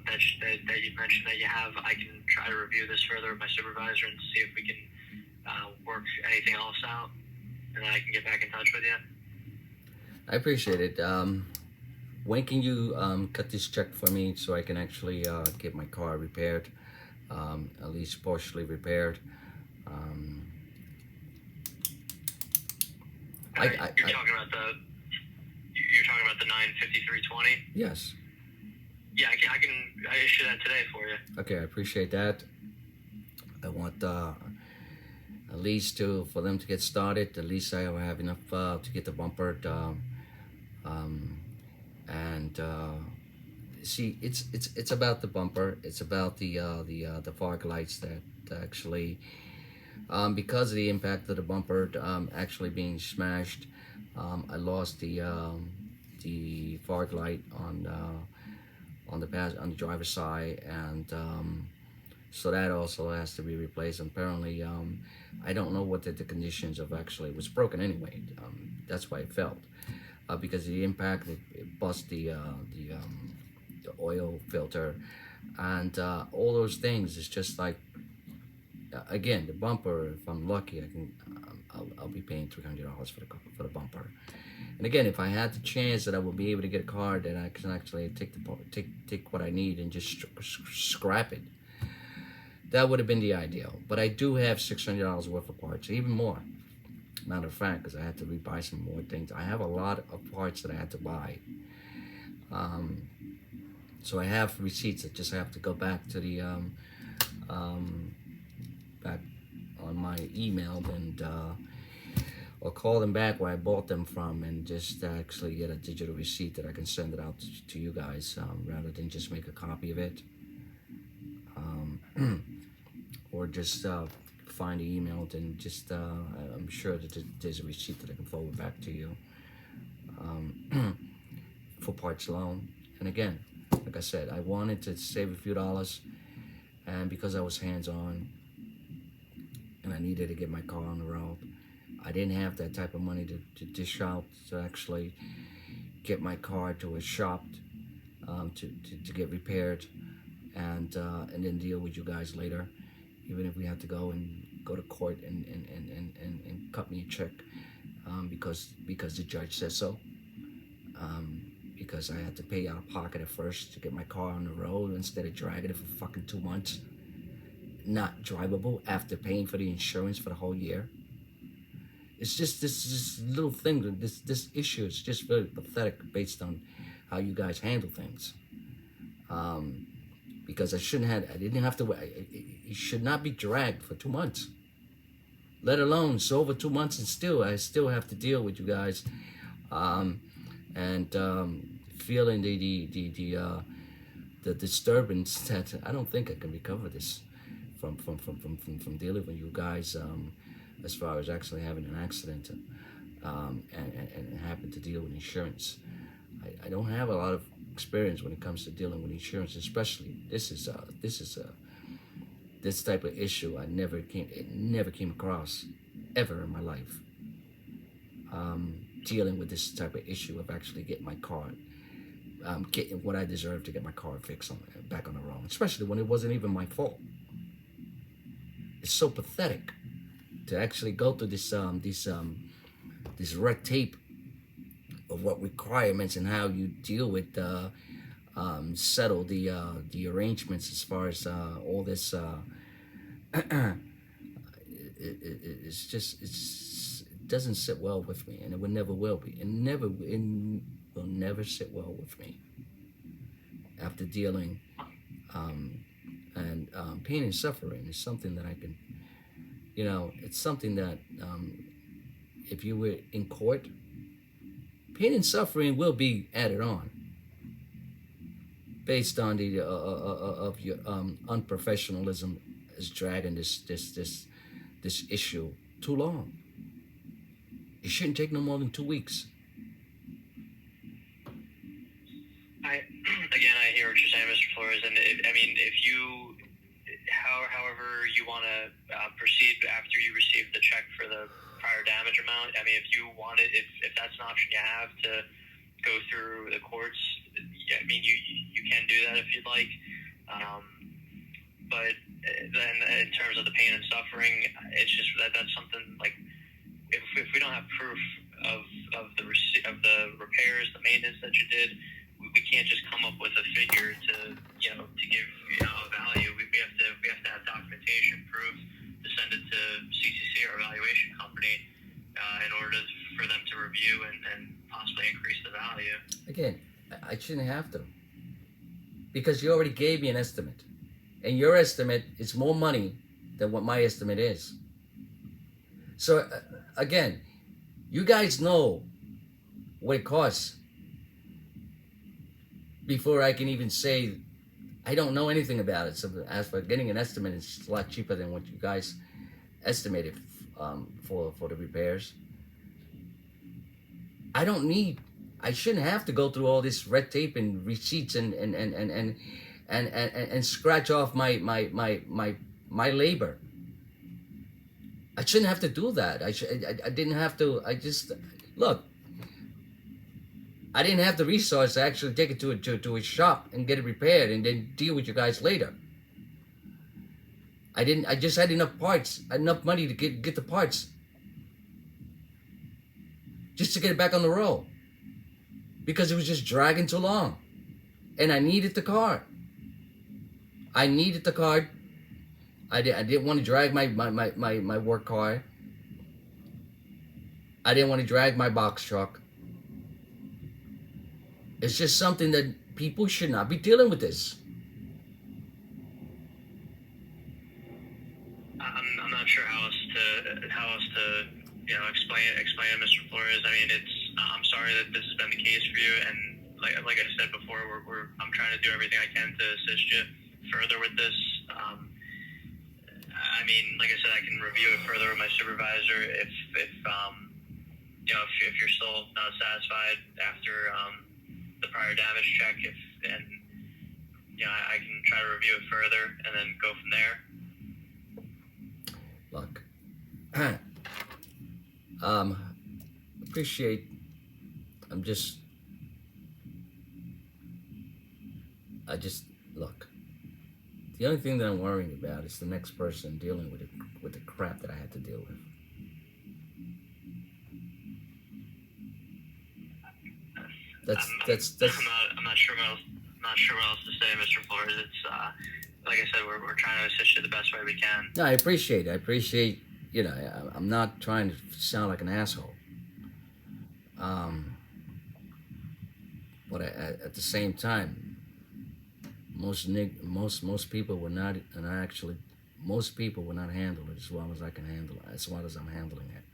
that you mentioned that you have, I can try to review this further with my supervisor and see if we can work anything else out, and then I can get back in touch with you. I appreciate it. When can you cut this check for me so I can actually get my car repaired, at least partially repaired? You're talking about the 95320? Yes. Yeah, I issue that today for you. Okay, I appreciate that. I want at least for them to get started. At least I will have enough to get the bumper. See, it's about the bumper. It's about the fog lights that actually, because of the impact of the bumper actually being smashed, I lost the fog light on the driver's side, and so that also has to be replaced. Apparently, I don't know what the conditions of actually, it was broken anyway. That's why it failed, because of the impact, it bust the oil filter, and all those things. It's just like, again, the bumper. If I'm lucky, I'll be paying $300 for the bumper. And again, if I had the chance that I would be able to get a car that I can actually take what I need and just scrap it, that would have been the ideal. But I do have $600 worth of parts, even more. Matter of fact, because I had to rebuy some more things. I have a lot of parts that I had to buy. So I have receipts. I just have to go back to the back on my email and or call them back where I bought them from and just actually get a digital receipt that I can send it out to you guys, rather than just make a copy of it, or just find the email and just I'm sure that there's a receipt that I can forward back to you for parts alone. And again, like I said, I wanted to save a few dollars, and because I was hands-on and I needed to get my car on the road, I didn't have that type of money to dish out to actually get my car to a shop to get repaired, and then deal with you guys later, even if we had to go to court and cut me a check, because the judge says so. Because I had to pay out of pocket at first to get my car on the road instead of dragging it for fucking 2 months, not drivable after paying for the insurance for the whole year. It's just this little thing. This issue is just very pathetic based on how you guys handle things. Because I didn't have to, it should not be dragged for 2 months. Let alone, it's over 2 months and I still have to deal with you guys. Feeling the disturbance that I don't think I can recover this from dealing with you guys, as far as actually having an accident, and having to deal with insurance. I don't have a lot of experience when it comes to dealing with insurance, especially this type of issue. It never came across ever in my life. Dealing with this type of issue of actually getting my car, getting what I deserve to get my car fixed back on the road, especially when it wasn't even my fault. It's so pathetic to actually go through this red tape of what requirements and how you deal with settle the arrangements as far as all this. It doesn't sit well with me, and it never will be. It will never sit well with me after dealing and pain and suffering is something that I can, it's something that if you were in court, pain and suffering will be added on based on the of your unprofessionalism is dragging this issue too long. It shouldn't take no more than 2 weeks. I hear what you're saying, Mr. Flores, and however you want to proceed after you receive the check for the prior damage amount. If you want it, if that's an option you have to go through the courts, you can do that if you'd like. But then in terms of the pain and suffering, it's just that's something like if we don't have proof of the repairs, the maintenance that you did, we can't just come up with a figure to give a value. We have to have documentation, proof to send it to CCC, our evaluation company, in order for them to review and possibly increase the value. Again, I shouldn't have to, because you already gave me an estimate, and your estimate is more money than what my estimate is. So again, you guys know what it costs before I can even say I don't know anything about it. So as for getting an estimate, it's a lot cheaper than what you guys estimated for the repairs. I shouldn't have to go through all this red tape and receipts and scratch off my labor. I shouldn't have to do that. I didn't have to. Look. I didn't have the resource to actually take it to a shop and get it repaired and then deal with you guys later. I just had enough money to get the parts, just to get it back on the road, because it was just dragging too long, and I needed the car. I didn't want to drag my work car. I didn't want to drag my box truck. It's just something that people should not be dealing with this. I'm not sure how else to explain it, Mr. Flores. I'm sorry that this has been the case for you, and like I said before, I'm trying to do everything I can to assist you further with this. Like I said, I can review it further with my supervisor if you're still not satisfied after the prior damage check, I can try to review it further and then go from there. Look, appreciate. Look. The only thing that I'm worrying about is the next person dealing with the crap that I had to deal with. I'm not sure what else to say, Mr. Flores. It's like I said, we're trying to assist you the best way we can. No, I appreciate. I'm not trying to sound like an asshole. but at the same time, most people will not, and most people will not handle it as well as I can handle it, as well as I'm handling it.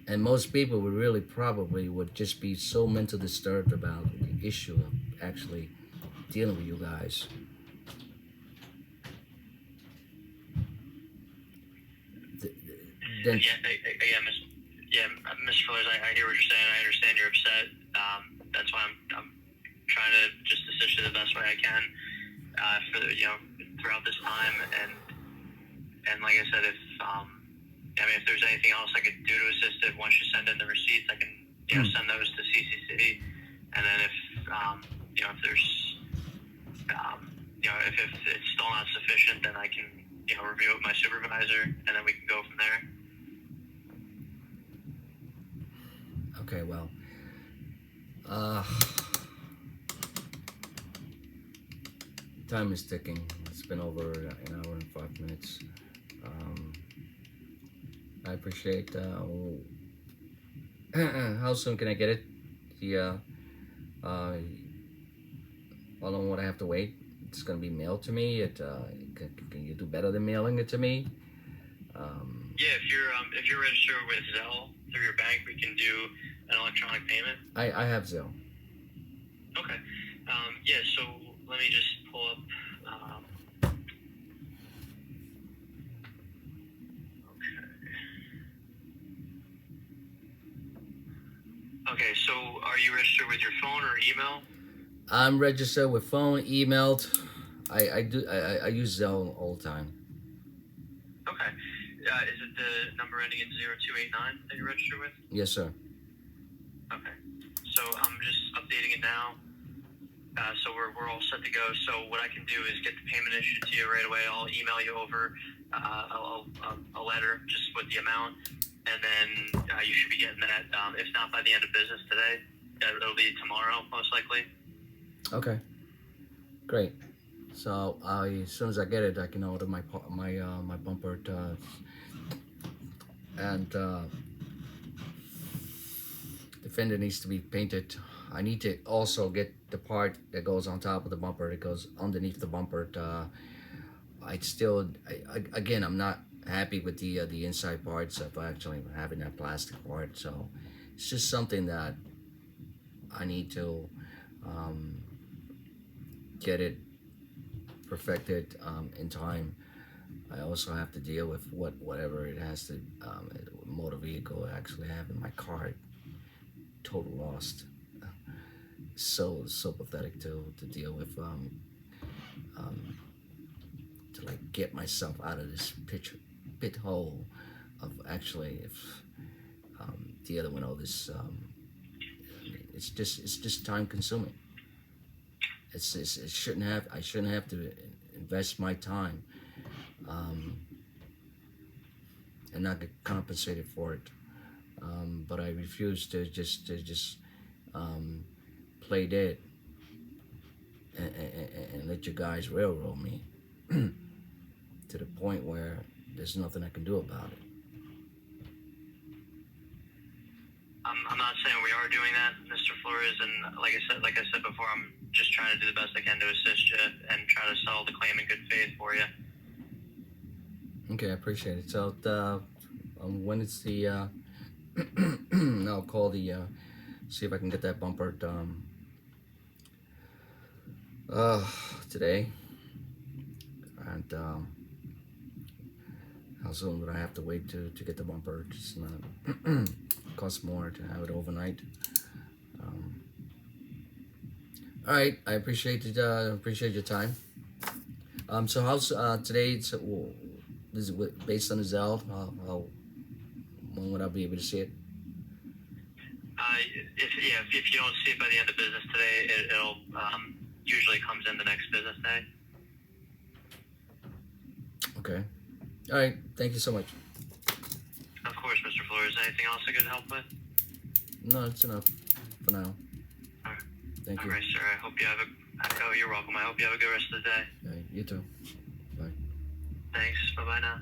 And most people would really probably would just be so mentally disturbed about the issue of actually dealing with you guys. Then, Mr. Flores, I hear what you're saying. I understand you're upset. That's why I'm trying to just assist you the best way I can for the, throughout this time. And like I said, if if there's anything else I could do to assist it, once you send in the receipts, I can send those to CCC. And then if if there's if it's still not sufficient, then I can review it with my supervisor, and then we can go from there. Okay, well, time is ticking. It's been over an hour and 5 minutes. I appreciate. How soon can I get it? How long would I have to wait? It's gonna be mailed to me. Can you do better than mailing it to me? Yeah, if you're registered with Zelle through your bank, we can do an electronic payment. I have Zelle. Okay. Yeah. So let me just pull up. Okay. So are you registered with your phone or email? I'm registered with phone, emailed. I use Zelle all the time. Okay. Is it the number ending in 0289 that you're registered with? Yes, sir. Okay. So I'm just updating it now. So we're all set to go. So what I can do is get the payment issued to you right away. I'll email you over a letter just with the amount, and then you should be getting that. If not by the end of business today, it'll be tomorrow most likely. Okay. Great. So as soon as I get it, I can order my bumper and the fender needs to be painted. I need to also get the part that goes on top of the bumper, that goes underneath the bumper. Again, I'm not happy with the inside parts of actually having that plastic part. So it's just something that I need to get it perfected in time. I also have to deal with whatever it has to motor vehicle actually have in my car. Total lost. So pathetic to deal with. To like get myself out of this pit hole of actually if dealing with all this. It's just time consuming. I shouldn't have to invest my time and not get compensated for it. But I refuse to just play dead and let you guys railroad me to the point where there's nothing I can do about it. I'm not saying we are doing that, Mr. Flores, and like I said before, I'm just trying to do the best I can to assist you and try to settle the claim in good faith for you. Okay, I appreciate it. So when it's the I'll call the see if I can get that bumper today. And how soon would I have to wait to get the bumper? It's not cost more to have it overnight. All right, I appreciate it. Appreciate your time. So how's today? Is it based on the Zelle? When would I be able to see it? If you don't see it by the end of business today, it'll usually comes in the next business day. Okay. All right. Thank you so much. Of course, Mr. Flores. Anything else I could help with? No, it's enough for now. All right. Thank you. All right, sir. I hope you have you're welcome. I hope you have a good rest of the day. You too. Bye. Thanks. Bye-bye now.